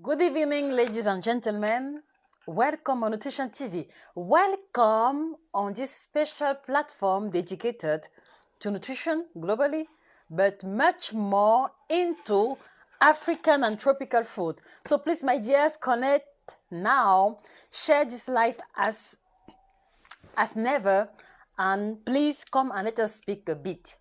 Good evening, ladies and gentlemen. Welcome on Nutrition TV. Welcome on this special platform dedicated to nutrition globally, but much more into African and tropical food. So please, my dears, connect now. Share this life as never, and please come and let us speak a bit.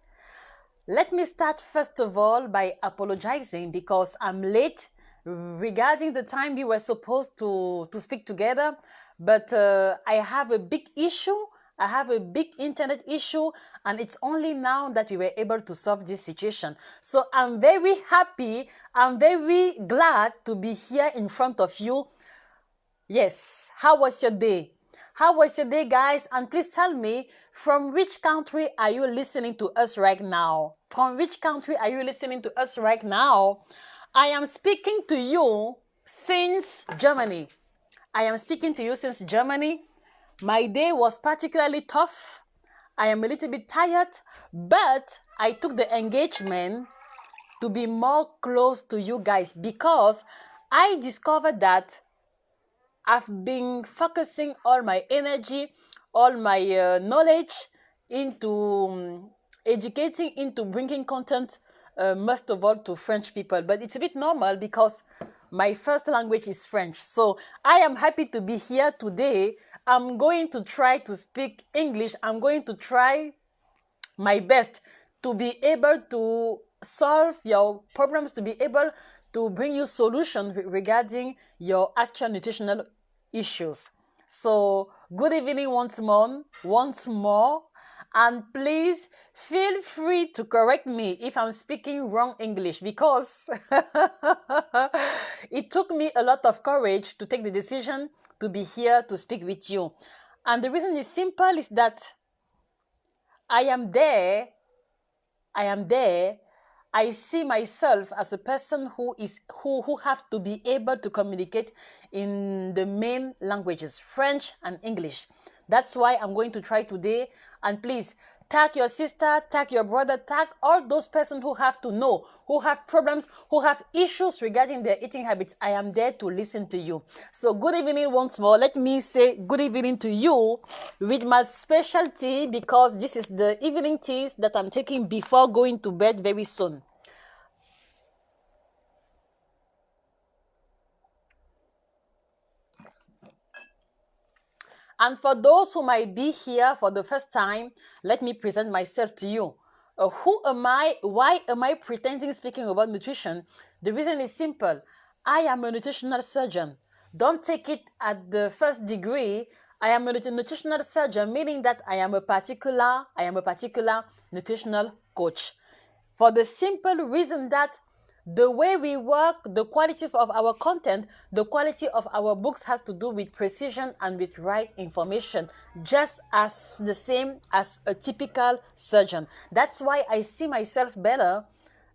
Let me start first of all by apologizing because I'm late regarding the time we were supposed to speak together, but I have a big issue. I have a big internet issue, and it's only now that we were able to solve this situation. So I'm very happy, I'm very glad to be here in front of you. Yes, how was your day? How was your day, guys? And please tell me, from which country are you listening to us right now? From which country are you listening to us right now? I am speaking to you since Germany. I am speaking to you since Germany. My day was particularly tough. I am a little bit tired, but I took the engagement to be more close to you guys because I discovered that I've been focusing all my energy, all my knowledge into educating, into bringing content, most of all to French people. But it's a bit normal because my first language is French. So I am happy to be here today. I'm going to try to speak English. I'm going to try my best to be able to solve your problems, to be able to bring you solutions regarding your actual nutritional issues. So good evening once more, and please feel free to correct me if I'm speaking wrong English, because it took me a lot of courage to take the decision to be here to speak with you. And the reason is simple, is that I am there. I see myself as a person who have to be able to communicate in the main languages, French and English. That's why I'm going to try today. And please, tag your sister, tag your brother, tag all those persons who have to know, who have problems, who have issues regarding their eating habits. I am there to listen to you. So good evening once more. Let me say good evening to you with my special tea, because this is the evening teas that I'm taking before going to bed very soon. And for those who might be here for the first time, let me present myself to you. Who am I? Why am I pretending speaking about nutrition? The reason is simple. I am a nutritional surgeon. Don't take it at the first degree. I am a nutritional surgeon, meaning that I am a particular nutritional coach. For the simple reason that the way we work, the quality of our content, the quality of our books has to do with precision and with right information, just as the same as a typical surgeon. That's why I see myself better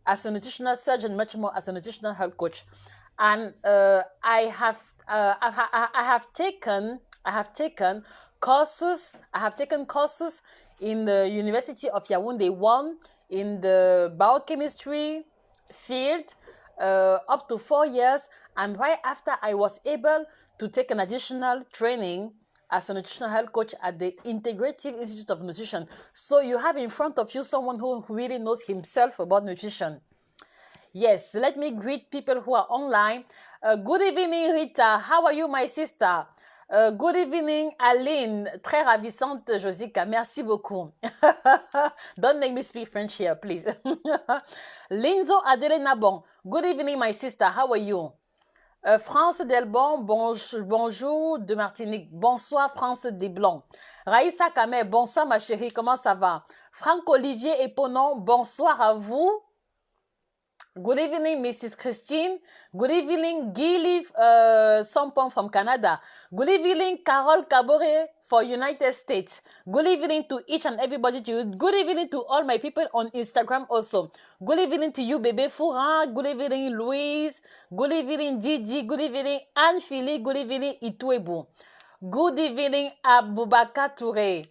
as a nutritional surgeon, much more as a nutritional health coach. And I have taken courses. I have taken courses in the University of Yaoundé 1 in the biochemistry field, up to 4 years, and right after I was able to take an additional training as a nutritional health coach at the Integrative Institute of Nutrition. So you have in front of you someone who really knows himself about nutrition. Yes, let me greet people who are online. Good evening, Rita. How are you, my sister? Good evening, Aline. Très ravissante, Josica. Merci beaucoup. Don't make me speak French here, please. Linzo Adelena Bon. Good evening, my sister. How are you? France Delbon, bonjour de Martinique. Bonsoir, France Desblonds. Raïssa Kamer, bonsoir, ma chérie. Comment ça va? Franck Olivier Eponon, bonsoir à vous. Good evening, Mrs. Christine. Good evening, Gilly Sompon from Canada. Good evening, Carol Cabore for United States. Good evening to each and everybody. Good evening to all my people on Instagram also. Good evening to you, Bebe Fouran. Good evening, Louise. Good evening, Didi. Good evening, Anne-Philly. Good evening, Ituebu. Good evening, Abubakar Touré.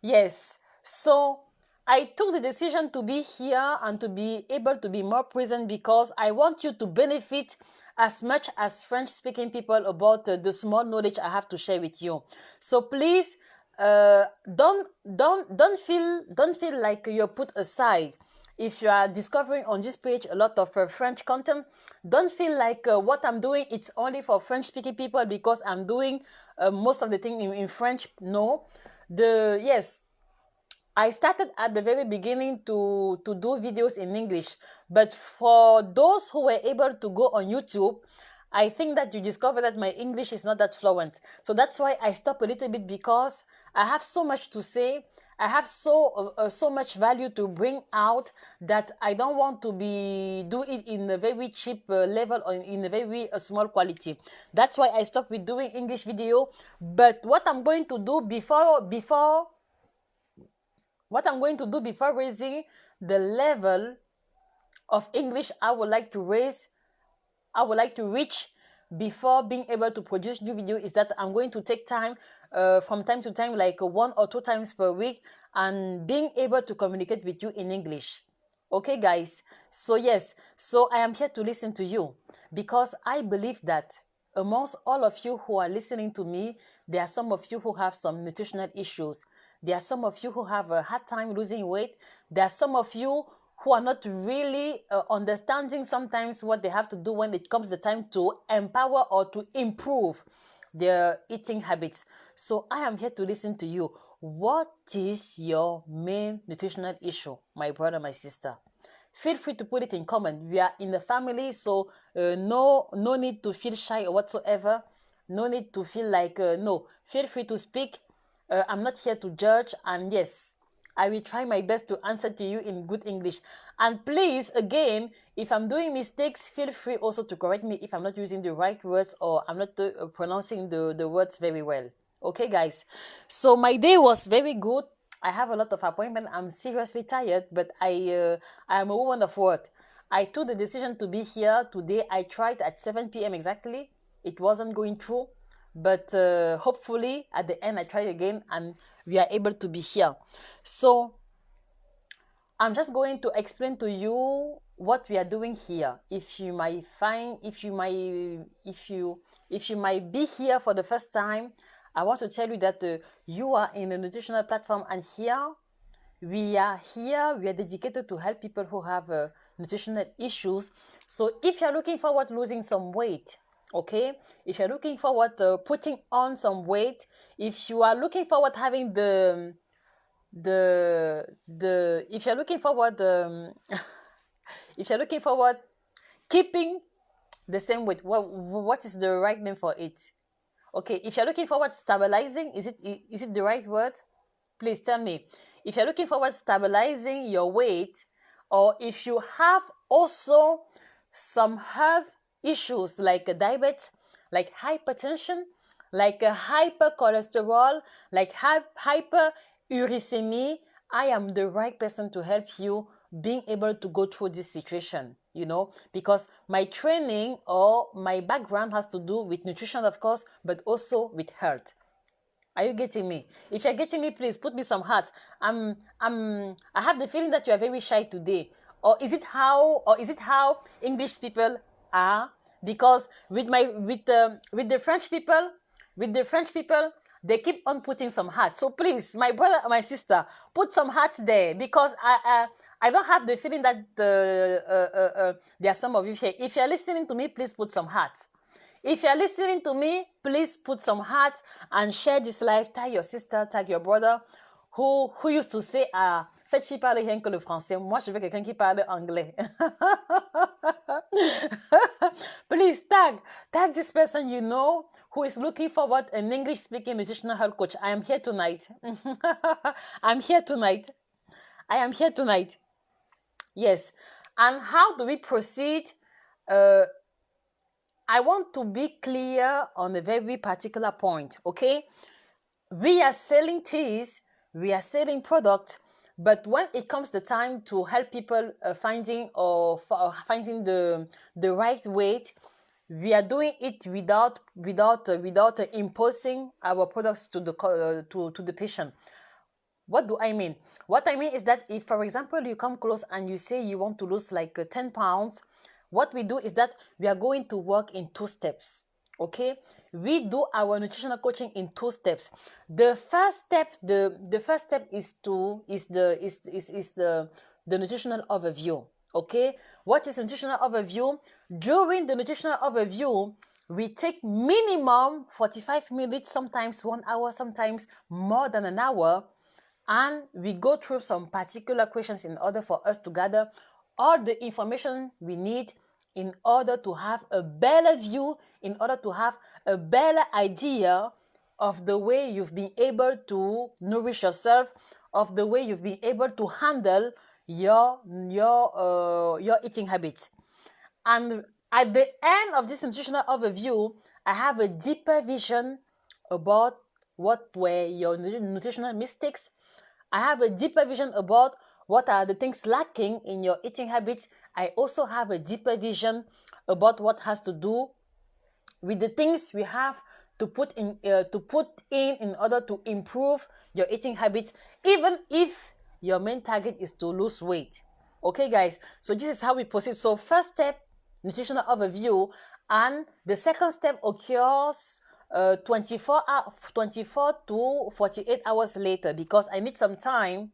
Yes, so I took the decision to be here and to be able to be more present because I want you to benefit as much as French-speaking people about the small knowledge I have to share with you. So please, don't feel like you're put aside. If you are discovering on this page a lot of French content, don't feel like what I'm doing it's only for French-speaking people because I'm doing most of the thing in French. No, yes, I started at the very beginning to do videos in English, but for those who were able to go on YouTube, I think that you discover that my English is not that fluent. So that's why I stopped a little bit, because I have so much to say. I have so much value to bring out that I don't want to do it in a very cheap level or in a very small quality. That's why I stopped with doing English video. But what I'm going to do before raising the level of English I would like to reach before being able to produce new video is that I'm going to take time from time to time, like 1 or 2 times per week, and being able to communicate with you in English. Okay, guys? So yes, so I am here to listen to you, because I believe that amongst all of you who are listening to me, there are some of you who have some nutritional issues. There are some of you who have a hard time losing weight. There are some of you who are not really understanding sometimes what they have to do when it comes the time to empower or to improve their eating habits. So I am here to listen to you. What is your main nutritional issue, my brother, my sister? Feel free to put it in comment. We are in the family, so no need to feel shy or whatsoever. No need to feel like, no. Feel free to speak. I'm not here to judge, and yes, I will try my best to answer to you in good English. And please, again, if I'm doing mistakes, feel free also to correct me if I'm not using the right words or I'm not pronouncing the words very well. Okay, guys? So my day was very good. I have a lot of appointments. I'm seriously tired, but I am a woman of word. I took the decision to be here today. I tried at 7 p.m. exactly. It wasn't going through. But hopefully at the end I try again and we are able to be here. So I'm just going to explain to you what we are doing here. If you might be here for the first time, I want to tell you that you are in a nutritional platform, and we are dedicated to help people who have nutritional issues. So if you're looking forward to losing some weight, okay, if you're looking forward to putting on some weight, if you are looking forward having if you're looking forward if you're looking forward keeping the same weight, what is the right name for it? Okay, if you're looking forward stabilizing, is it the right word? Please tell me. If you're looking forward stabilizing your weight, or if you have also some health issues like diabetes, like hypertension, like hypercholesterol, like hyperuricemia, I am the right person to help you being able to go through this situation, you know, because my training or my background has to do with nutrition, of course, but also with health. Are you getting me? If you're getting me, please put me some hearts. I have the feeling that you are very shy today. Or is it how English people are? Because with the French people, they keep on putting some hearts. So please, my brother, my sister, put some hearts there, because I don't have the feeling that there are some of you here. If you're listening to me, please put some hearts. If you're listening to me, please put some hearts and share this live. Tag your sister, tag your brother, who used to say, cette fille parle rien que le français. Moi, je veux quelqu'un qui parle anglais. Please tag this person you know who is looking forward an English-speaking nutritional health coach. I am here tonight. I am here tonight. Yes. And how do we proceed? I want to be clear on a very particular point, okay? We are selling teas, we are selling products, but when it comes the time to help people finding the right weight, we are doing it without imposing our products to the patient. What do I mean? What I mean is that if, for example, you come close and you say you want to lose like 10 pounds, what we do is that we are going to work in 2 steps. Okay, we do our nutritional coaching in 2 steps. The first step, the first step is the nutritional overview. Okay, what is nutritional overview? During the nutritional overview, we take minimum 45 minutes, sometimes 1 hour, sometimes more than an hour, and we go through some particular questions in order for us to gather all the information we need in order to have a better view, in order to have a better idea of the way you've been able to nourish yourself, of the way you've been able to handle your eating habits. And at the end of this nutritional overview, I have a deeper vision about what were your nutritional mistakes. I have a deeper vision about what are the things lacking in your eating habits. I also have a deeper vision about what has to do with the things we have to put in order to improve your eating habits, even if your main target is to lose weight. Okay, guys, so this is how we proceed. So first step, nutritional overview, and the second step occurs 24 to 48 hours later, because I need some time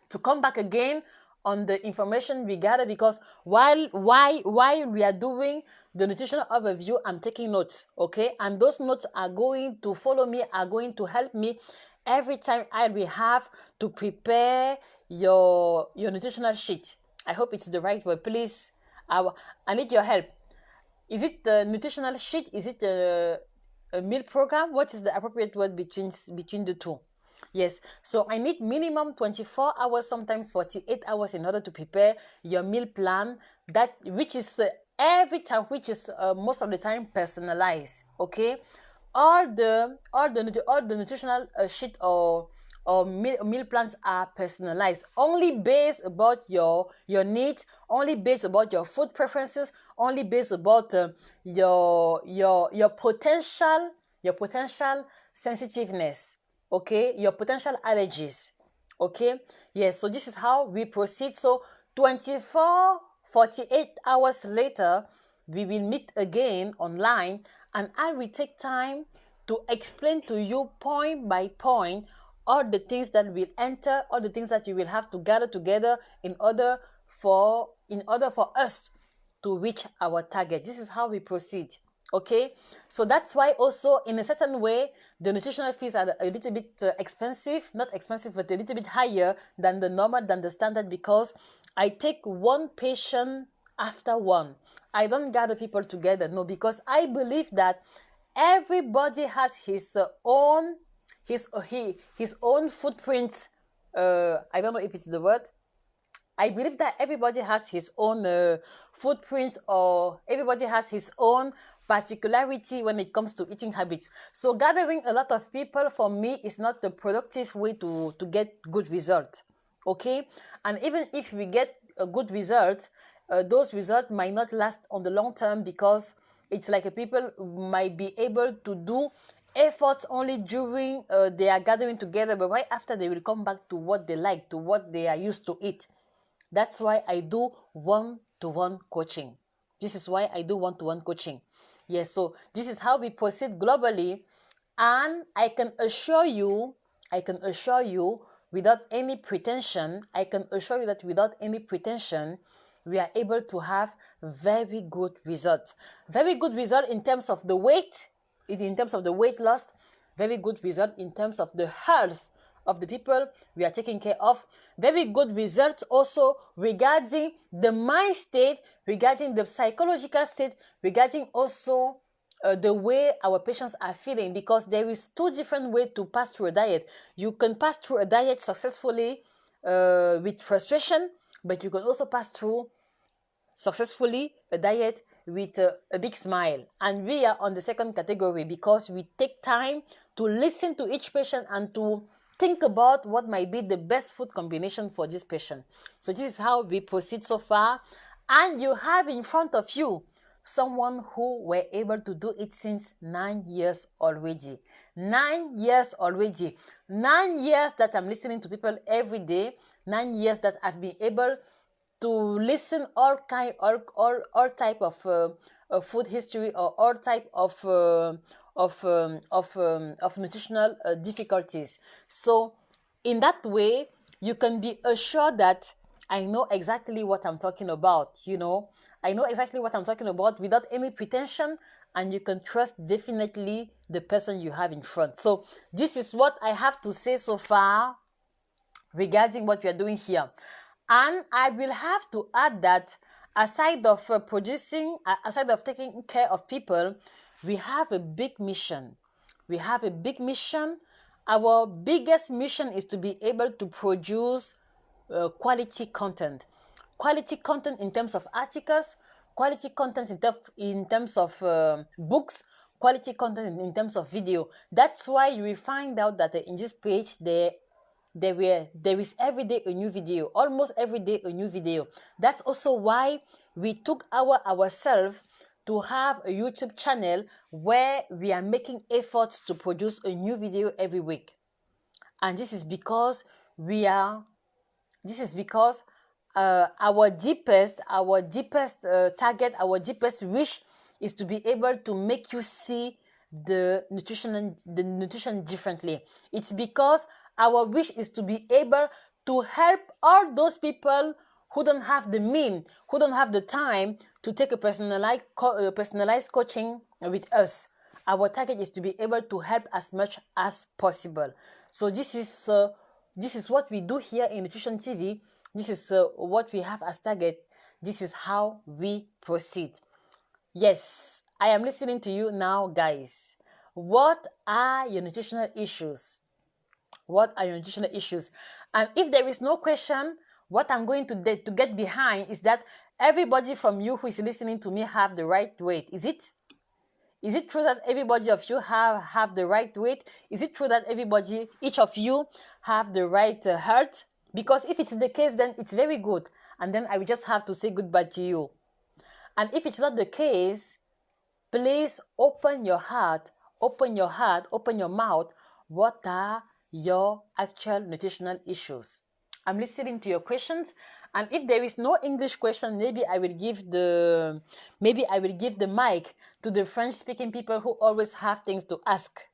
to come back again on the information we gather, because while we are doing the nutritional overview, I'm taking notes, okay? And those notes are going to follow me, are going to help me every time I will have to prepare your nutritional sheet. I hope it's the right word. Please, I need your help. Is it the nutritional sheet? Is it a meal program? What is the appropriate word between the two? Yes, so I need minimum 24 hours, sometimes 48 hours in order to prepare your meal plan, which is every time, which is most of the time personalized. Okay, all the nutritional sheet or meal plans are personalized, only based about your needs, only based about your food preferences, only based about your potential sensitiveness. Okay, your potential allergies. Okay, yes, so this is how we proceed. So 48 hours later, we will meet again online, and I will take time to explain to you point by point all the things that will enter, all the things that you will have to gather together in order for us to reach our target. This is how we proceed. Okay, so that's why also in a certain way the nutritional fees are a little bit expensive, not expensive, but a little bit higher than the standard, because I take one patient after one. I don't gather people together, no, because I believe that everybody has his own footprint. I don't know if it's the word. I believe that everybody has his own footprint, or everybody has his own particularity when it comes to eating habits. So gathering a lot of people, for me, is not the productive way to get good results. Okay, and even if we get a good result, those results might not last on the long term, because it's like people might be able to do efforts only during they are gathering together, but right after they will come back to what they like, to what they are used to eat. That's why I do one-to-one coaching. This is why I do one-to-one coaching. Yes, so this is how we proceed globally, and I can assure you without any pretension, we are able to have very good results. Very good result in terms of the weight, in terms of the weight loss, very good result in terms of the health of the people we are taking care of. Very good results also regarding the mind state, regarding the psychological state, regarding also the way our patients are feeling, because there is 2 different ways to pass through a diet. You can pass through a diet successfully with frustration, but you can also pass through successfully a diet with a big smile. And we are on the second category, because we take time to listen to each patient and to think about what might be the best food combination for this patient. So this is how we proceed so far. And you have in front of you someone who were able to do it since 9 years already. 9 years already. 9 years that I'm listening to people every day. 9 years that I've been able to listen all type of food history or all type of nutritional difficulties. So in that way, you can be assured that I know exactly what I'm talking about. You know, I know exactly what I'm talking about without any pretension, and you can trust definitely the person you have in front. So this is what I have to say so far regarding what we are doing here. And I will have to add that aside of aside of taking care of people, we have a big mission. We have a big mission. Our biggest mission is to be able to produce quality content. Quality content in terms of articles, quality content in terms of books, quality content in terms of video. That's why you will find out that in this page there is every day a new video, almost every day a new video. That's also why we took ourselves to have a YouTube channel where we are making efforts to produce a new video every week. And this is because our deepest target, our deepest wish is to be able to make you see the nutrition differently. It's because our wish is to be able to help all those people who don't have the means, who don't have the time to take a personalized coaching with us. Our target is to be able to help as much as possible. So this is what we do here in Nutrition TV. This is what we have as target. This is how we proceed. Yes, I am listening to you now, guys. What are your nutritional issues? What are your nutritional issues? And if there is no question, what I'm going to get behind is that everybody from you who is listening to me have the right weight. Is it? Is it true that everybody of you have the right weight? Is it true that each of you have the right health? Because if it's the case, then it's very good. And then I will just have to say goodbye to you. And if it's not the case, please open your heart, open your mouth. What are your actual nutritional issues? I'm listening to your questions, and if there is no English question, maybe I will give the mic to the French-speaking people who always have things to ask.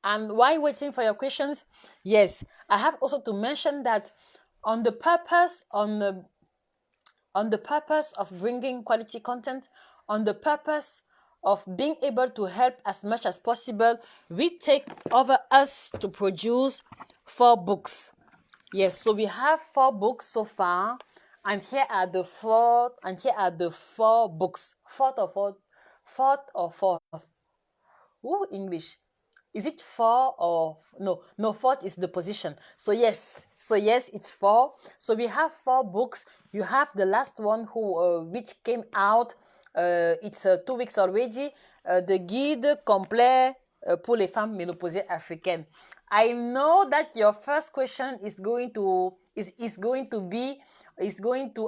And while waiting for your questions, yes, I have also to mention that on the purpose of bringing quality content, on the purpose of being able to help as much as possible, we take over us to produce 4 books. Yes, so we have 4 books so far, and here are the 4 books. Fourth or fourth. Ooh, English. Is it 4 or no? 4th is the position. So yes, it's 4. So we have 4 books. You have the last one which came out. It's 2 weeks already. The guide complet pour les femmes ménopausées africaines. I know that your first question is going to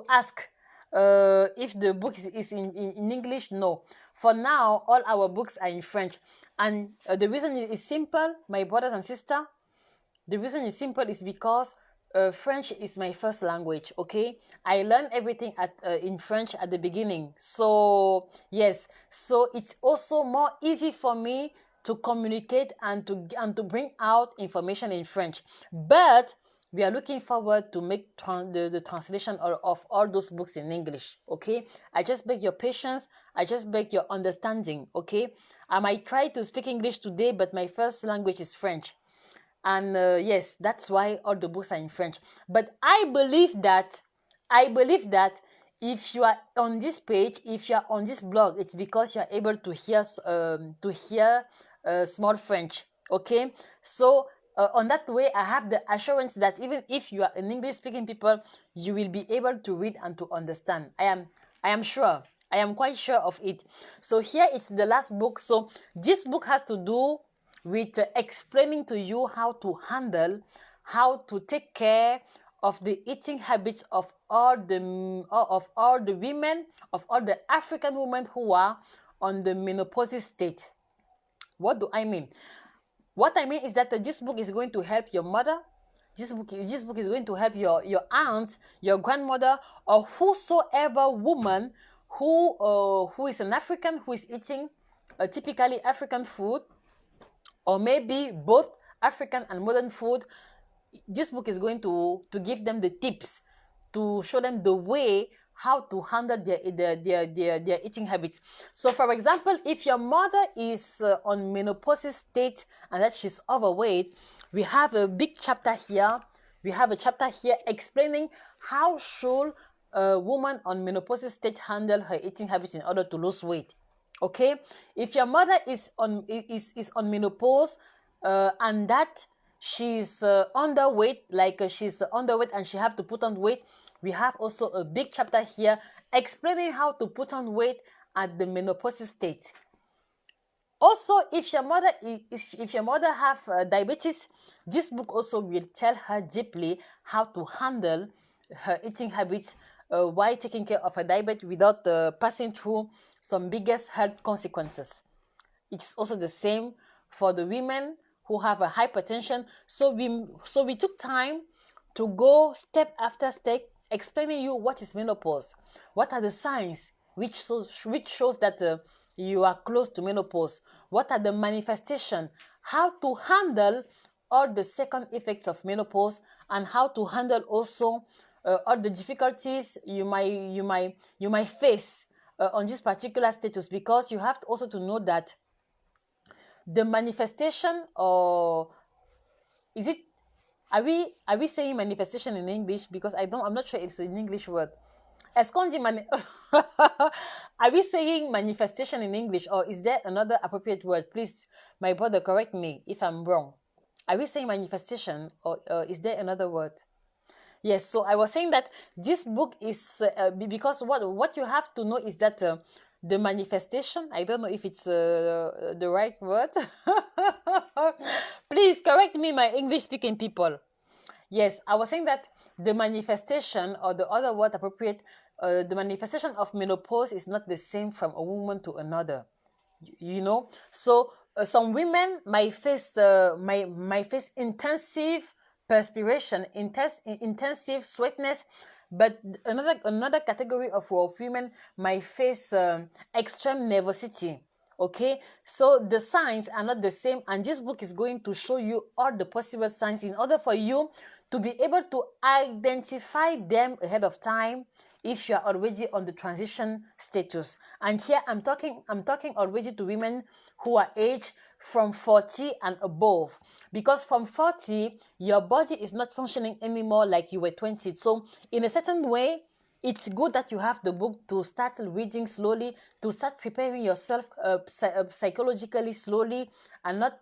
ask if the book is in English. No, for now all our books are in French. And the reason is simple, my brothers and sisters. The reason is simple is because French is my first language, okay? I learned everything in French at the beginning. So, yes. So, it's also more easy for me to communicate and to bring out information in French. But we are looking forward to make the translation of all those books in English, okay? I just beg your patience. I just beg your understanding, okay? I might try to speak English today, but my first language is French. And yes, that's why all the books are in French. But I believe that if you are on this page, if you are on this blog, it's because you are able to hear small French, okay? So on that way, I have the assurance that even if you are an English-speaking people, you will be able to read and to understand. I am sure. I am quite sure of it. So here it's the last book. So this book has to do with explaining to you how to take care of the eating habits of all the women, of all the African women who are on the menopause state. What do I mean? What I mean is that this book is going to help your mother. This book is going to help your aunt, your grandmother, or whosoever woman who is an African, who is eating typically African food, or maybe both African and modern food. This book is going to give them the tips, to show them the way how to handle their eating habits. So for example, if your mother is on menopause state and that she's overweight, we have a big chapter here. We have a chapter here explaining how should a woman on menopause state handle her eating habits in order to lose weight. Okay, if your mother is on menopause and that she's underweight, like she's underweight and she have to put on weight, we have also a big chapter here explaining how to put on weight at the menopause state. Also, if your mother have diabetes, this book also will tell her deeply how to handle her eating habits while taking care of her diabetes without passing through some biggest health consequences. It's also the same for the women who have a hypertension. So we took time to go step after step explaining you what is menopause, what are the signs which shows that you are close to menopause, what are the manifestations, how to handle all the second effects of menopause, and how to handle also all the difficulties you might face on this particular status, because you have also to know that the manifestation, or is it, are we saying manifestation in English? Because I'm not sure it's an English word. Are we saying manifestation in English, or is there another appropriate word? Please, my brother, correct me if I'm wrong. Are we saying manifestation, or is there another word? Yes, so I was saying that this book is because what you have to know is that the manifestation, I don't know if it's the right word. Please correct me, my English speaking people. Yes, I was saying that the manifestation, or the other word appropriate, the manifestation of menopause is not the same from a woman to another. You know, so some women might face face intensive perspiration, intensive sweatness, but another category of women might face extreme nervosity. Okay, so the signs are not the same, and this book is going to show you all the possible signs in order for you to be able to identify them ahead of time if you are already on the transition status. And here I'm talking already to women who are aged from 40 and above, because from 40 your body is not functioning anymore like you were 20. So in a certain way, it's good that you have the book to start reading slowly, to start preparing yourself psychologically slowly, and not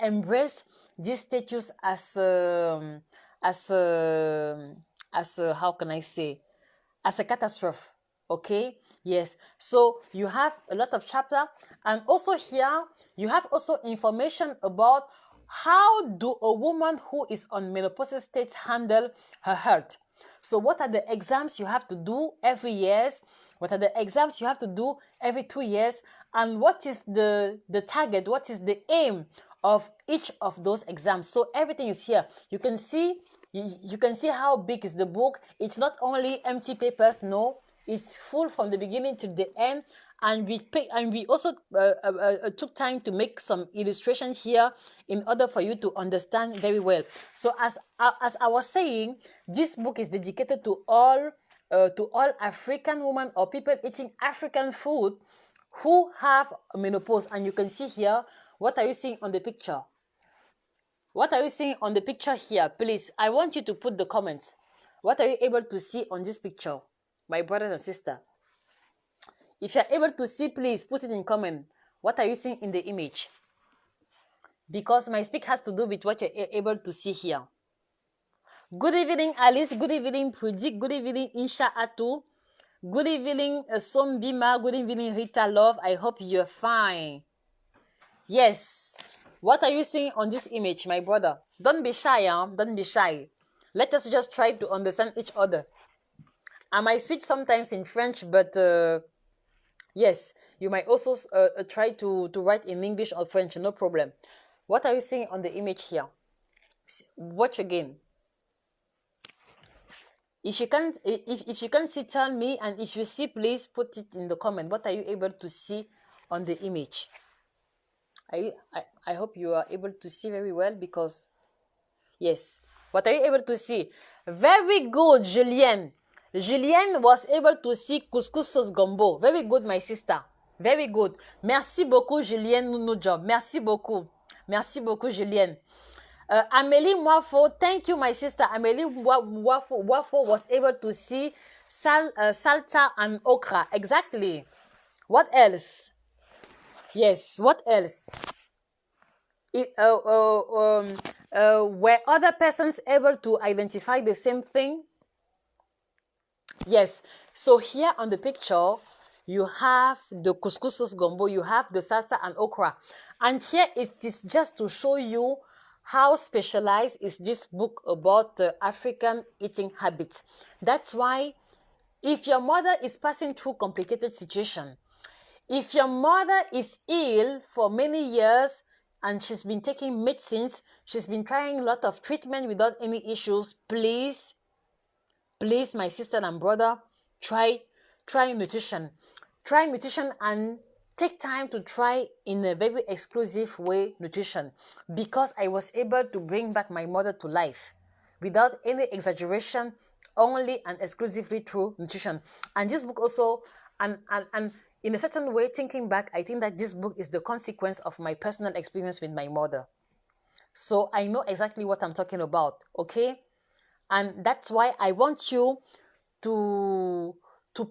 embrace this status as how can I say, as a catastrophe. Okay, yes, so you have a lot of chapter, and also here you have also information about how do a woman who is on menopausal state handle her health. So what are the exams you have to do every year? What are the exams you have to do every 2 years? And what is the target? What is the aim of each of those exams? So everything is here. You can see how big is the book. It's not only empty papers. No, it's full from the beginning to the end. And we also took time to make some illustration here in order for you to understand very well. So as I was saying, this book is dedicated to all African women or people eating African food who have menopause. And you can see here, what are you seeing on the picture? What are you seeing on the picture here? Please, I want you to put the comments. What are you able to see on this picture, my brothers and sisters? If you're able to see, please put it in comment. What are you seeing in the image? Because my speak has to do with what you're able to see here. Good evening, Alice. Good evening, Predict. Good evening, Insha Atu. Good evening, Sombima. Good evening, Rita Love. I hope you're fine. Yes. What are you seeing on this image, my brother? Don't be shy, huh? Don't be shy. Let us just try to understand each other. I might switch sometimes in French, but yes, You might also try to write in English or French, no problem. What are you seeing on the image here? Watch again. If you can't see, tell me, and if you see, please put it in the comment. What are you able to see on the image? I hope you are able to see very well, because yes. What are you able to see? Very good, Julienne. Julienne was able to see couscous sauce gombo. Very good, my sister. Very good. Merci beaucoup, Julienne Nounou. Merci beaucoup. Merci beaucoup, Julienne. Amélie Mwafo, thank you, my sister. Amélie Mwafo was able to see salsa and okra. Exactly. What else? Yes, what else? Were other persons able to identify the same thing? Yes. So here on the picture, you have the couscous sauce gombo, you have the salsa and okra. And here it is just to show you how specialized is this book about African eating habits. That's why if your mother is passing through complicated situation, if your mother is ill for many years and she's been taking medicines, she's been trying a lot of treatment without any issues, please, my sister and brother, try nutrition. Try nutrition and take time to try in a very exclusive way nutrition, because I was able to bring back my mother to life without any exaggeration, only and exclusively through nutrition. And this book also, and in a certain way, thinking back, I think that this book is the consequence of my personal experience with my mother. So I know exactly what I'm talking about, okay? And that's why I want you to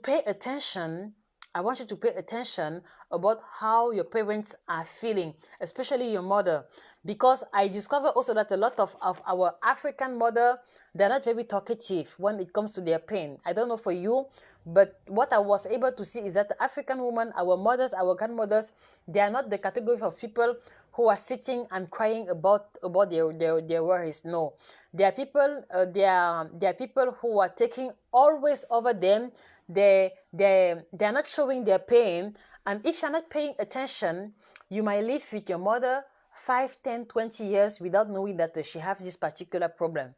pay attention. I want you to pay attention about how your parents are feeling, especially your mother, because I discovered also that a lot of our African mother, they're not very talkative when it comes to their pain. I don't know for you, but what I was able to see is that the African women, our mothers, our grandmothers, they are not the category of people who are sitting and crying about their worries. No, they are people. They are people who are taking always over them. They are not showing their pain, and if you're not paying attention, you might live with your mother 5, 10, 20 years without knowing that she has this particular problem.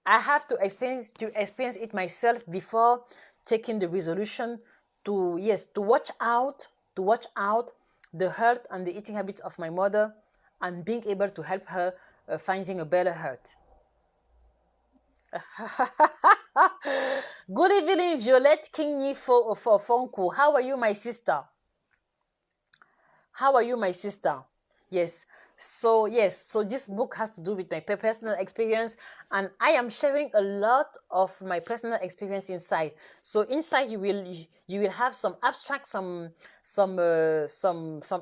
I have to experience it myself before taking the resolution to watch out the health and the eating habits of my mother, and being able to help her finding a better health. Good evening, Violette Kingi for Fonku. How are you, my sister? How are you, my sister? Yes. So this book has to do with my personal experience, and I am sharing a lot of my personal experience inside. So inside you will have some abstract, some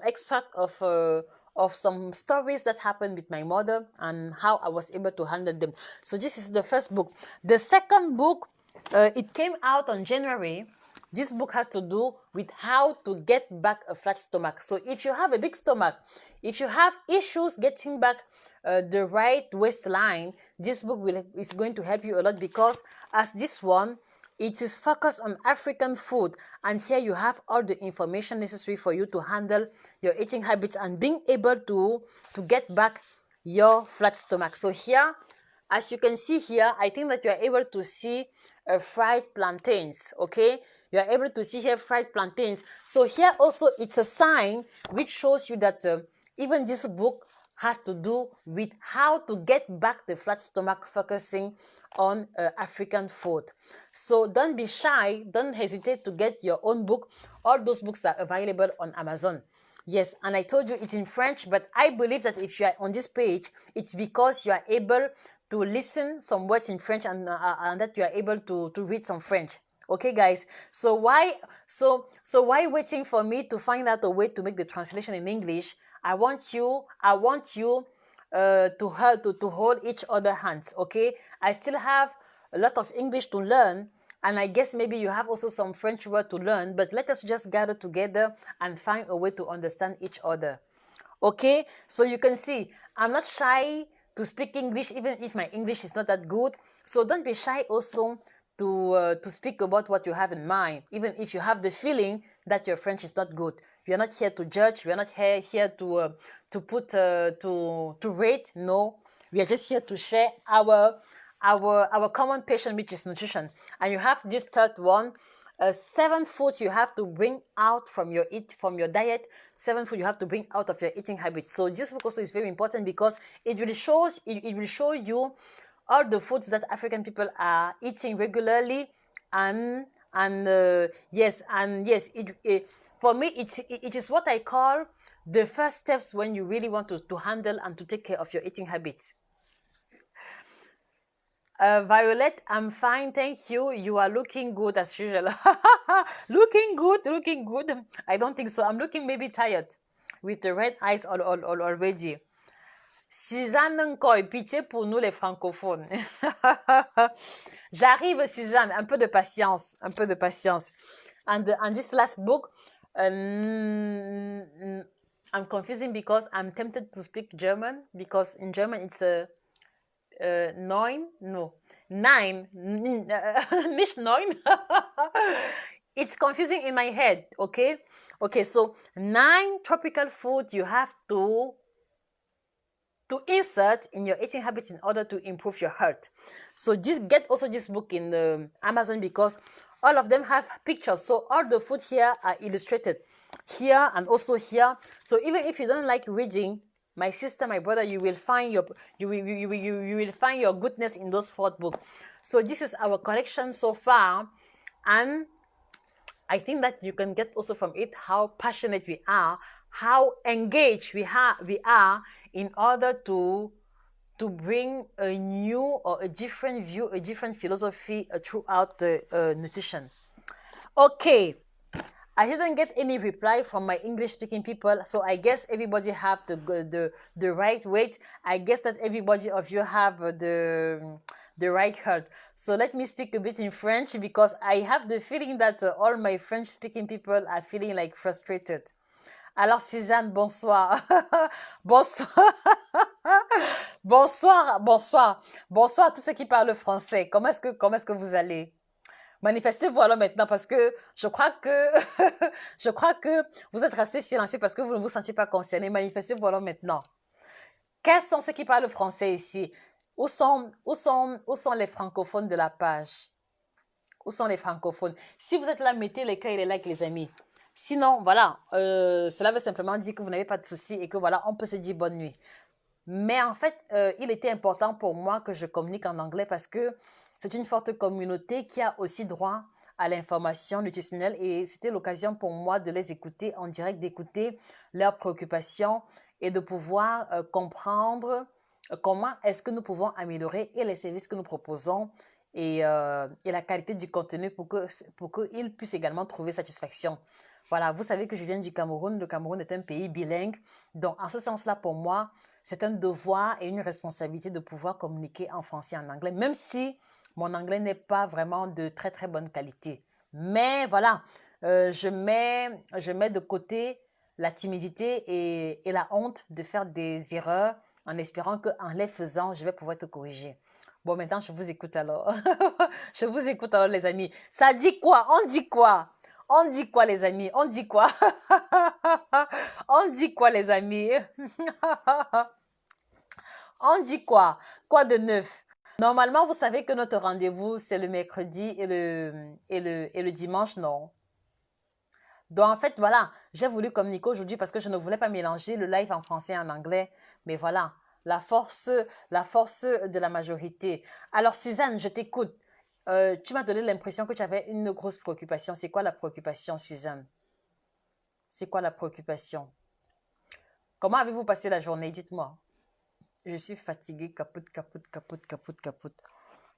extract of some stories that happened with my mother and how I was able to handle them. So this is the first book. The second book, it came out on January. This book has to do with how to get back a flat stomach. So if you have a big stomach, if you have issues getting back the right waistline, this book is going to help you a lot, because as this one, it is focused on African food, and here you have all the information necessary for you to handle your eating habits and being able to get back your flat stomach. So here, as you can see here, I think that you are able to see fried plantains, okay? You are able to see here fried plantains. So here also, it's a sign which shows you that even this book has to do with how to get back the flat stomach, focusing on African food. So don't be shy, don't hesitate to get your own book. All those books are available on Amazon. Yes, and I told you it's in French, but I believe that if you are on this page, it's because you are able to listen some words in French, and that you are able to read some French. Okay, guys. So why waiting for me to find out a way to make the translation in English? I want you to hold each other hands. Okay, I still have a lot of English to learn, and I guess maybe you have also some French word to learn, but let us just gather together and find a way to understand each other. Okay, so you can see I'm not shy to speak English, even if my English is not that good. So don't be shy also to speak about what you have in mind, even if you have the feeling that your French is not good. We are not here to judge. We are not here to rate. No, we are just here to share our common passion, which is nutrition. And you have this third one. 7 foods you have to bring out from your diet. 7 food you have to bring out of your eating habits. So this book also is very important because it will show you all the foods that African people are eating regularly, for me it is what I call the first steps when you really want to handle and to take care of your eating habits. Violet, I'm fine, thank you. You are looking good as usual. looking good. I don't think so. I'm looking maybe tired with the red eyes already. Suzanne Nkoy, pitié pour nous les francophones. J'arrive, Suzanne, un peu de patience. And this last book, I'm confusing because I'm tempted to speak German, because in German it's a nine, nicht neun. It's confusing in my head, okay? Okay, so 9 tropical food you have to insert in your eating habits in order to improve your health. So get also this book in Amazon, because all of them have pictures. So all the food here are illustrated here and also here. So even if you don't like reading, my sister, my brother, you will find your goodness in those 4 books. So this is our collection so far, and I think that you can get also from it how passionate we are, how engaged we are in order to bring a new or a different view, a different philosophy throughout the nutrition. Okay. I didn't get any reply from my English-speaking people, so I guess everybody have the right weight. I guess that everybody of you have the right heart. So let me speak a bit in French, because I have the feeling that all my French-speaking people are feeling like frustrated. Alors Suzanne, bonsoir. Bonsoir. Bonsoir à tous ceux qui parlent français. Comment est-ce que vous allez? Manifestez-vous alors maintenant, parce que je crois que vous êtes restés silencieux parce que vous ne vous sentez pas concernés. Manifestez-vous alors maintenant. Quels sont ceux qui parlent français ici? Où sont les francophones de la page? Où sont les francophones? Si vous êtes là, mettez les cœurs et les likes, les amis. Sinon, voilà, cela veut simplement dire que vous n'avez pas de soucis et que voilà, on peut se dire bonne nuit. Mais en fait, il était important pour moi que je communique en anglais, parce que c'est une forte communauté qui a aussi droit à l'information nutritionnelle, et c'était l'occasion pour moi de les écouter en direct, d'écouter leurs préoccupations et de pouvoir comprendre comment est-ce que nous pouvons améliorer et les services que nous proposons et la qualité du contenu pour qu'ils puissent également trouver satisfaction. Voilà, vous savez que je viens du Cameroun. Le Cameroun est un pays bilingue. Donc, en ce sens-là, pour moi, c'est un devoir et une responsabilité de pouvoir communiquer en français et en anglais, même si mon anglais n'est pas vraiment de très, très bonne qualité. Mais voilà, je mets de côté la timidité et la honte de faire des erreurs, en espérant qu'en les faisant, je vais pouvoir te corriger. Bon, maintenant, je vous écoute alors. Je vous écoute alors, les amis. Ça dit quoi? On dit quoi? On dit quoi, les amis? On dit quoi? On dit quoi, les amis? On dit quoi? Quoi de neuf? Normalement, vous savez que notre rendez-vous, c'est le mercredi et le dimanche, non? Donc, en fait, voilà, j'ai voulu communiquer aujourd'hui parce que je ne voulais pas mélanger le live en français et en anglais. Mais voilà, la force de la majorité. Alors, Suzanne, je t'écoute. Tu m'as donné l'impression que tu avais une grosse préoccupation. C'est quoi la préoccupation, Suzanne? C'est quoi la préoccupation? Comment avez-vous passé la journée? Dites-moi. Je suis fatiguée, capote.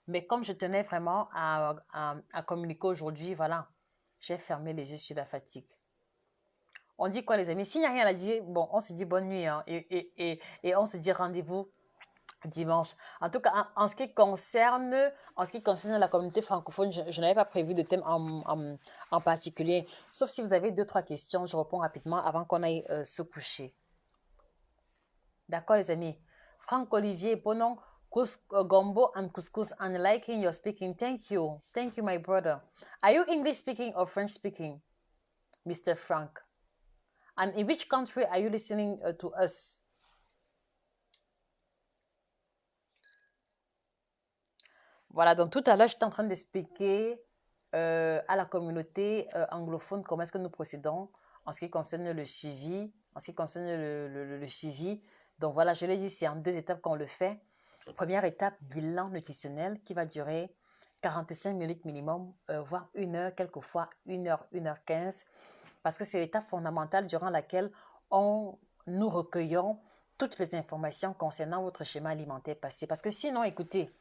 Mais comme je tenais vraiment à communiquer aujourd'hui, voilà, j'ai fermé les yeux sur la fatigue. On dit quoi, les amis? S'il n'y a rien à dire, bon, on se dit bonne nuit, hein, et on se dit rendez-vous dimanche. En tout cas, en ce qui concerne la communauté francophone, je n'avais pas prévu de thème en particulier, sauf si vous avez 2-3 questions, je réponds rapidement avant qu'on aille se coucher. D'accord, les amis? Franck Olivier, Bonon, Gombo and Couscous, and liking your speaking. Thank you, my brother. Are you English speaking or French speaking? Mr. Frank. And in which country are you listening to us? Voilà, donc tout à l'heure, j'étais en train d'expliquer à la communauté anglophone comment est-ce que nous procédons en ce qui concerne le suivi, le suivi. Donc voilà, je l'ai dit, c'est en 2 étapes qu'on le fait. Première étape, bilan nutritionnel qui va durer 45 minutes minimum, voire 1 heure, quelquefois 1 heure, 1 heure 15, parce que c'est l'étape fondamentale durant laquelle nous recueillons toutes les informations concernant votre schéma alimentaire passé. Parce que sinon, écoutez,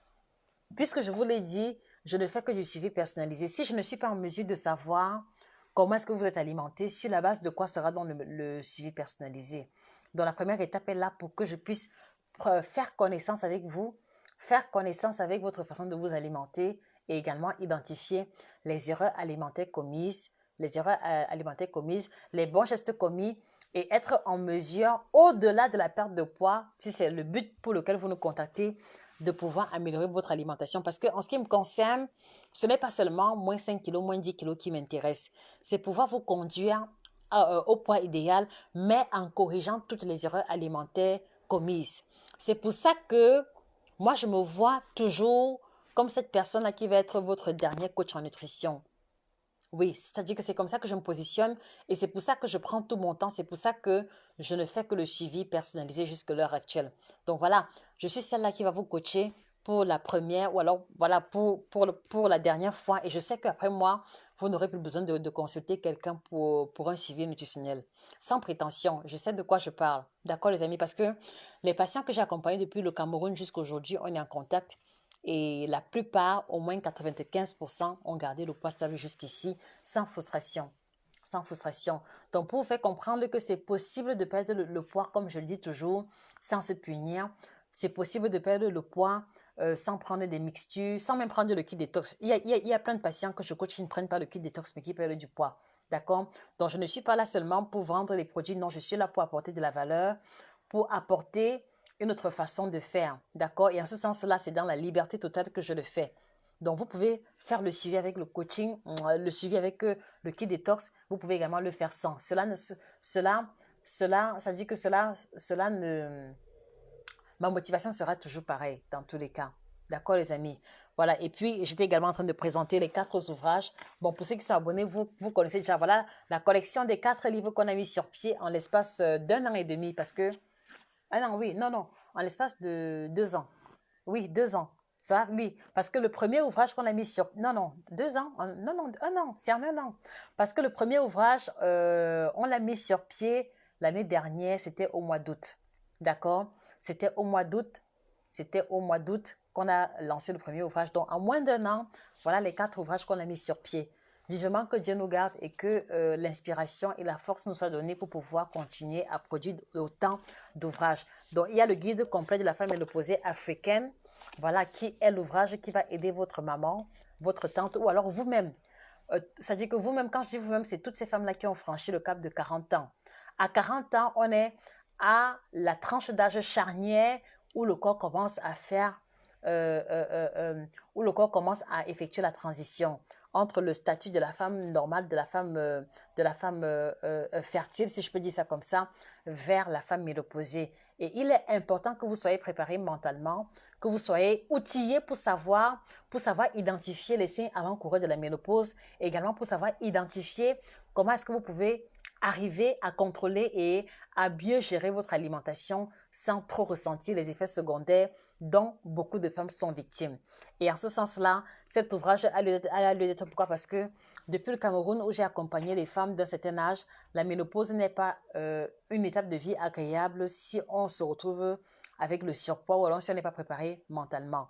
puisque je vous l'ai dit, je ne fais que du suivi personnalisé. Si je ne suis pas en mesure de savoir comment est-ce que vous êtes alimenté, sur la base de quoi sera donc le suivi personnalisé. Donc la première étape est là pour que je puisse faire connaissance avec vous, faire connaissance avec votre façon de vous alimenter et également identifier les erreurs alimentaires commises, les bons gestes commis et être en mesure, au-delà de la perte de poids, si c'est le but pour lequel vous nous contactez, de pouvoir améliorer votre alimentation. Parce qu'en ce qui me concerne, ce n'est pas seulement moins 5 kilos, moins 10 kilos qui m'intéresse. C'est pouvoir vous conduire au poids idéal, mais en corrigeant toutes les erreurs alimentaires commises. C'est pour ça que moi, je me vois toujours comme cette personne-là qui va être votre dernier coach en nutrition. Oui, c'est-à-dire que c'est comme ça que je me positionne et c'est pour ça que je prends tout mon temps. C'est pour ça que je ne fais que le suivi personnalisé jusqu'à l'heure actuelle. Donc voilà, je suis celle-là qui va vous coacher pour la première ou alors voilà pour la dernière fois. Et je sais qu'après moi, vous n'aurez plus besoin de consulter quelqu'un pour un suivi nutritionnel. Sans prétention, je sais de quoi je parle. D'accord les amis? Parce que les patients que j'ai accompagnés depuis le Cameroun jusqu'à aujourd'hui, on est en contact. Et la plupart, au moins 95%, ont gardé le poids stable jusqu'ici, sans frustration. Sans frustration. Donc, pour vous faire comprendre que c'est possible de perdre le poids, comme je le dis toujours, sans se punir. C'est possible de perdre le poids sans prendre des mixtures, sans même prendre le kit détox. Il y a plein de patients que je coach qui ne prennent pas le kit détox, mais qui perdent du poids. D'accord? Donc, je ne suis pas là seulement pour vendre des produits. Non, je suis là pour apporter de la valeur, pour apporter une autre façon de faire, d'accord? Et en ce sens-là, c'est dans la liberté totale que je le fais. Donc, vous pouvez faire le suivi avec le coaching, le suivi avec le kit détox. Vous pouvez également le faire sans. Ça dit que ma motivation sera toujours pareille dans tous les cas. D'accord, les amis? Voilà. Et puis, j'étais également en train de présenter les 4 ouvrages. Bon, pour ceux qui sont abonnés, vous connaissez déjà, voilà, la collection des 4 livres qu'on a mis sur pied en l'espace d'1 an et demi parce que ah non, oui, non, en l'espace de 2 ans. Oui, 2 ans. Ça, oui, parce que le premier ouvrage qu'on a mis sur... Non, 2 ans. Non, 1 an, c'est en 1 an. Parce que le premier ouvrage, on l'a mis sur pied l'année dernière, c'était au mois d'août. D'accord? C'était au mois d'août qu'on a lancé le premier ouvrage. Donc, en moins d'1 an, voilà les 4 ouvrages qu'on a mis sur pied. Vivement que Dieu nous garde et que l'inspiration et la force nous soient données pour pouvoir continuer à produire autant d'ouvrages. Donc, il y a le guide complet de la femme ménopausée africaine, voilà, qui est l'ouvrage qui va aider votre maman, votre tante ou alors vous-même. Ça dit que vous-même, quand je dis vous-même, c'est toutes ces femmes-là qui ont franchi le cap de 40 ans. À 40 ans, on est à la tranche d'âge charnière où le corps commence à faire, où le corps commence à effectuer la transition entre le statut de la femme normale, de la femme fertile, si je peux dire ça comme ça, vers la femme ménopausée. Et il est important que vous soyez préparé mentalement, que vous soyez outillé pour savoir identifier les signes avant-coureurs de la ménopause, et également pour savoir identifier comment est-ce que vous pouvez arriver à contrôler et à mieux gérer votre alimentation sans trop ressentir les effets secondaires dont beaucoup de femmes sont victimes. Et en ce sens-là, cet ouvrage a lieu d'être. Pourquoi? Parce que depuis le Cameroun, où j'ai accompagné les femmes d'un certain âge, la ménopause n'est pas une étape de vie agréable si on se retrouve avec le surpoids ou alors si on n'est pas préparé mentalement.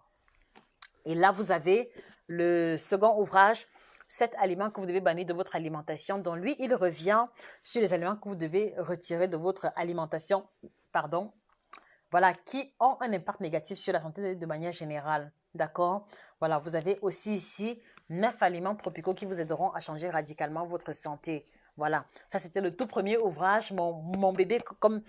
Et là, vous avez le second ouvrage, 7 aliments que vous devez bannir de votre alimentation. Donc, lui, il revient sur les aliments que vous devez retirer de votre alimentation, voilà, qui ont un impact négatif sur la santé de manière générale. D'accord? Voilà, vous avez aussi ici 9 aliments tropicaux qui vous aideront à changer radicalement votre santé. Voilà, ça c'était le tout premier ouvrage, mon bébé comme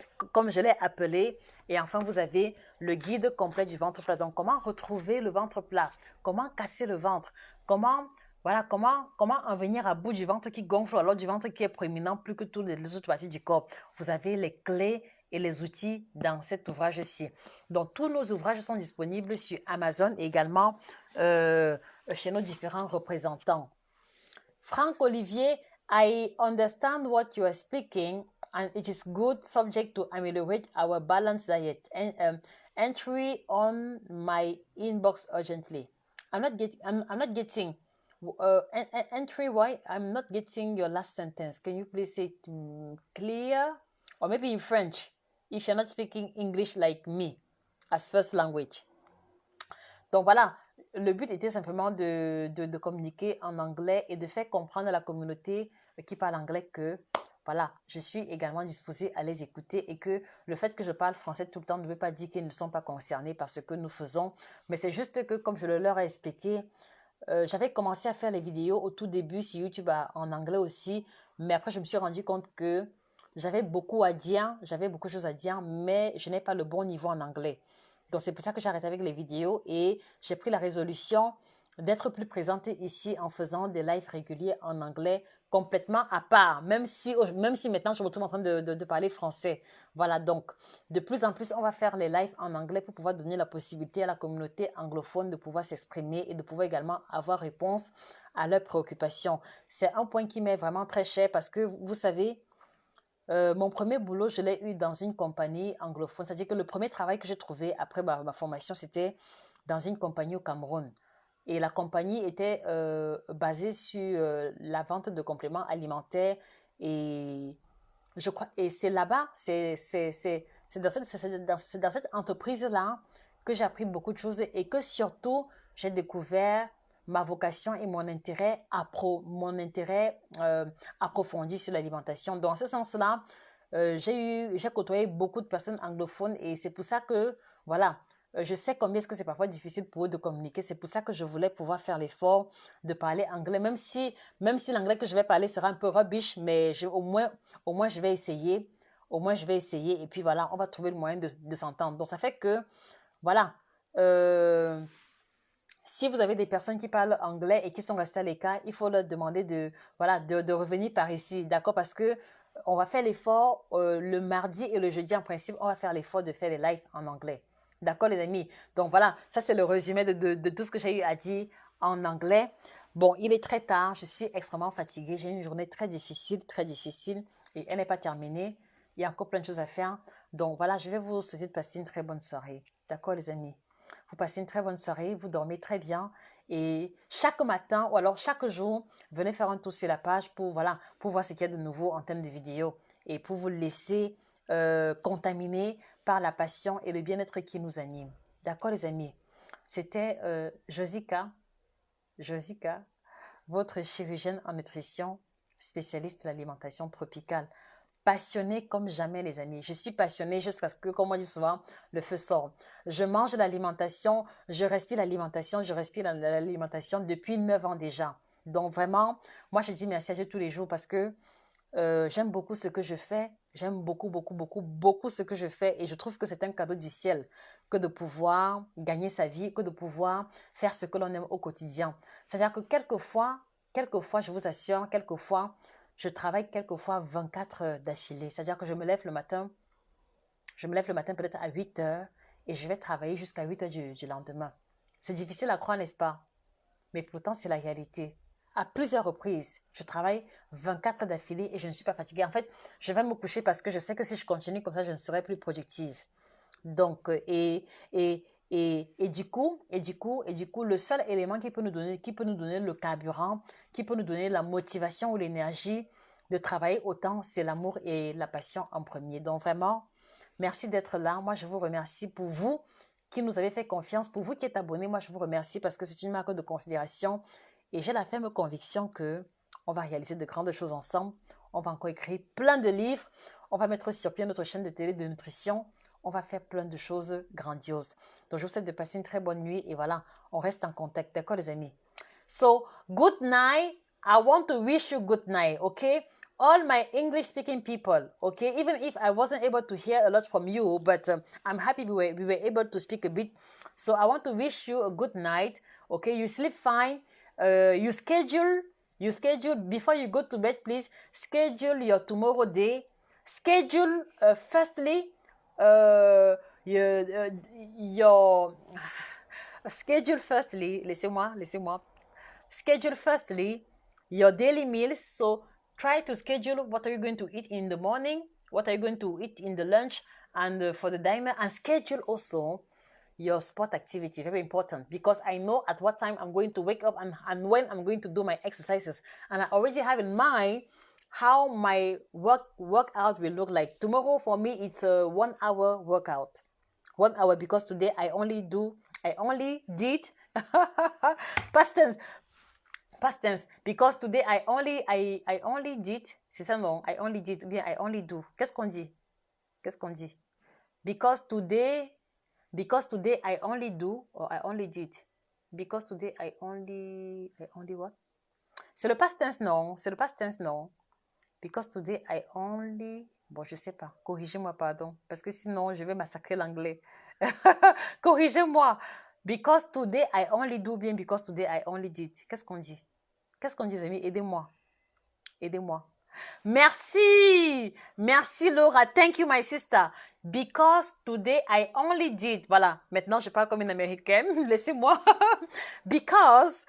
je l'ai appelé. Et enfin, vous avez le guide complet du ventre plat. Donc, comment retrouver le ventre plat? Comment casser le ventre? Comment Voilà, comment en venir à bout du ventre qui gonfle ou alors du ventre qui est proéminent plus que toutes les autres parties du corps. Vous avez les clés et les outils dans cet ouvrage-ci. Donc, tous nos ouvrages sont disponibles sur Amazon et également chez nos différents représentants. Frank Olivier, I understand what you are speaking and it is good subject to ameliorate our balanced diet. Entry on my inbox urgently. I'm not getting entry. Why? I'm not getting your last sentence. Can you please say it clear? Or maybe in French, if you're not speaking English like me as first language. Donc voilà, le but était simplement de communiquer en anglais et de faire comprendre à la communauté qui parle anglais que voilà, je suis également disposée à les écouter et que le fait que je parle français tout le temps ne veut pas dire qu'ils ne sont pas concernés par ce que nous faisons. Mais c'est juste que, comme je le leur ai expliqué, j'avais commencé à faire les vidéos au tout début sur YouTube en anglais aussi. Mais après, je me suis rendu compte que j'avais beaucoup à dire, j'avais beaucoup de choses à dire, mais je n'ai pas le bon niveau en anglais. Donc, c'est pour ça que j'ai arrêté avec les vidéos et j'ai pris la résolution d'être plus présente ici en faisant des lives réguliers en anglais complètement à part, même si maintenant je me retrouve en train de parler français. Voilà, donc de plus en plus, on va faire les lives en anglais pour pouvoir donner la possibilité à la communauté anglophone de pouvoir s'exprimer et de pouvoir également avoir réponse à leurs préoccupations. C'est un point qui m'est vraiment très cher parce que, vous savez, mon premier boulot, je l'ai eu dans une compagnie anglophone. C'est-à-dire que le premier travail que j'ai trouvé après ma formation, c'était dans une compagnie au Cameroun. Et la compagnie était basée sur la vente de compléments alimentaires. Et je crois, et c'est là-bas, c'est dans cette entreprise-là que j'ai appris beaucoup de choses et que surtout, j'ai découvert ma vocation et mon intérêt approfondi sur l'alimentation. Dans ce sens-là, j'ai côtoyé beaucoup de personnes anglophones et c'est pour ça que, voilà, je sais combien est-ce que c'est parfois difficile pour eux de communiquer. C'est pour ça que je voulais pouvoir faire l'effort de parler anglais, même si l'anglais que je vais parler sera un peu rubbish, mais au moins je vais essayer. Au moins, je vais essayer et puis voilà, on va trouver le moyen de s'entendre. Donc, ça fait que, voilà, si vous avez des personnes qui parlent anglais et qui sont restées à l'écart, il faut leur demander de revenir par ici, d'accord? Parce que on va faire l'effort le mardi et le jeudi, en principe, on va faire l'effort de faire les lives en anglais. D'accord, les amis? Donc, voilà, ça, c'est le résumé de tout ce que j'ai eu à dire en anglais. Bon, il est très tard, je suis extrêmement fatiguée. J'ai une journée très difficile et elle n'est pas terminée. Il y a encore plein de choses à faire. Donc, voilà, je vais vous souhaiter de passer une très bonne soirée. D'accord, les amis? Vous passez une très bonne soirée, vous dormez très bien et chaque matin ou alors chaque jour, venez faire un tour sur la page pour voir ce qu'il y a de nouveau en termes de vidéos et pour vous laisser contaminer par la passion et le bien-être qui nous anime. D'accord, les amis? C'était Josica, votre chirurgienne en nutrition, spécialiste de l'alimentation tropicale. Passionnée comme jamais, les amis. Je suis passionnée jusqu'à ce que, comme on dit souvent, le feu sorte. Je mange l'alimentation, je respire l'alimentation depuis 9 ans déjà. Donc vraiment, moi je dis merci à Dieu tous les jours parce que j'aime beaucoup ce que je fais. J'aime beaucoup, beaucoup, beaucoup, beaucoup ce que je fais et je trouve que c'est un cadeau du ciel que de pouvoir gagner sa vie, que de pouvoir faire ce que l'on aime au quotidien. C'est-à-dire que quelquefois, je vous assure, je travaille quelquefois 24 heures d'affilée. C'est-à-dire que je me lève le matin peut-être à 8 heures et je vais travailler jusqu'à 8 heures du lendemain. C'est difficile à croire, n'est-ce pas? Mais pourtant, c'est la réalité. À plusieurs reprises, je travaille 24 heures d'affilée et je ne suis pas fatiguée. En fait, je vais me coucher parce que je sais que si je continue comme ça, je ne serai plus productive. Donc, du coup, le seul élément qui peut nous donner le carburant, qui peut nous donner la motivation ou l'énergie de travailler autant, c'est l'amour et la passion en premier. Donc vraiment, merci d'être là. Moi, je vous remercie pour vous qui nous avez fait confiance, pour vous qui êtes abonnés. Moi, je vous remercie parce que c'est une marque de considération et j'ai la ferme conviction que on va réaliser de grandes choses ensemble. On va encore écrire plein de livres. On va mettre sur pied notre chaîne de télé de nutrition. On va faire plein de choses grandioses. Donc, je vous souhaite de passer une très bonne nuit et voilà, on reste en contact. D'accord, les amis? So, good night. I want to wish you good night, okay? All my English-speaking people, okay? Even if I wasn't able to hear a lot from you, but I'm happy we were able to speak a bit. So, I want to wish you a good night, okay? You sleep fine. you schedule before you go to bed. Please schedule your tomorrow day. Schedule firstly your schedule firstly, laissez-moi. Schedule firstly your daily meals. So try to schedule what are you going to eat in the morning, what are you going to eat in the lunch, and for the dinner, and schedule also your sport activity. Very important, because I know at what time I'm going to wake up and when I'm going to do my exercises, and I already have in mind how my workout will look like. Tomorrow for me it's a 1 hour workout. 1 hour, because today I only did past tense, because today I only did, c'est ça non, I only did, ou bien I only do. Qu'est-ce qu'on dit? Because today I only do, or I only did. Because today I only what? C'est le past tense non? Because today I only, bon, je sais pas, corrigez-moi, pardon, parce que sinon je vais massacrer l'anglais. Corrigez-moi. Because today I only do, bien because today I only did. Qu'est-ce qu'on dit, les amis? Aidez-moi. Merci Laura, thank you my sister. Because today I only did, voilà, maintenant je parle comme une américaine, laissez-moi. because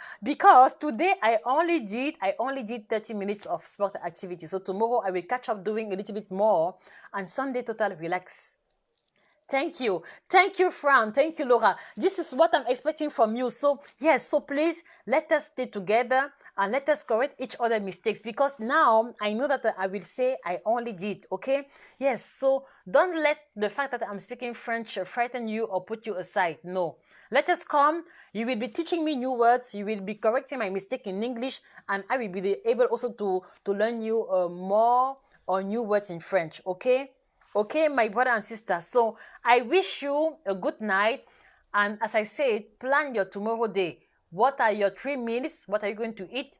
today I only did 30 minutes of sport activity. So tomorrow I will catch up doing a little bit more, and Sunday total relax. Thank you, Fran. Thank you, Laura. This is what I'm expecting from you. So yes, so please let us stay together and let us correct each other's mistakes, because now I know that I will say I only did. Okay, yes. So don't let the fact that I'm speaking French frighten you or put you aside. No, let us come. You will be teaching me new words. You will be correcting my mistake in English, and I will be able also to learn you more or new words in French. Okay, my brother and sister. So I wish you a good night, and as I said, plan your tomorrow day. What are your 3 meals? What are you going to eat?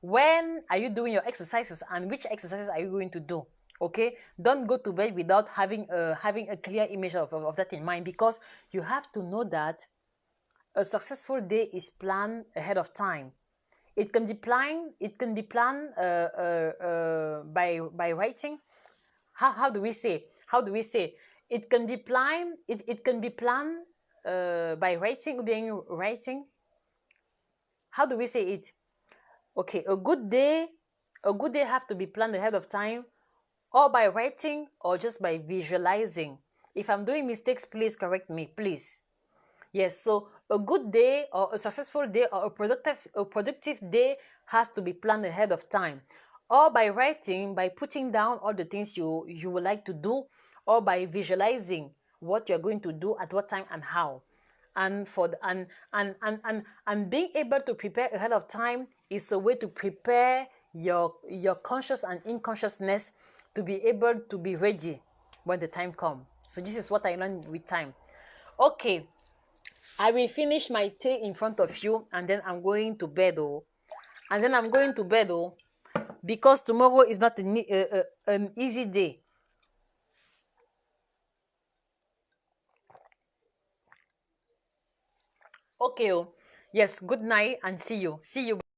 When are you doing your exercises, and which exercises are you going to do? Okay, don't go to bed without having a clear image of that in mind, because you have to know that a successful day is planned ahead of time. It can be planned by writing. How do we say? It can be planned. It can be planned by writing or being writing. How do we say it? Okay, a good day have to be planned ahead of time, or by writing, or just by visualizing. If I'm doing mistakes, please correct me, please. Yes, so a good day or a successful day or a productive day has to be planned ahead of time, or by writing, by putting down all the things you would like to do, or by visualizing what you're going to do at what time and how. And being able to prepare ahead of time is a way to prepare your conscious and unconsciousness to be able to be ready when the time comes. So this is what I learned with time. Okay, I will finish my tea in front of you, and then I'm going to bed. Because tomorrow is not an easy day. Okay, yes, good night and see you.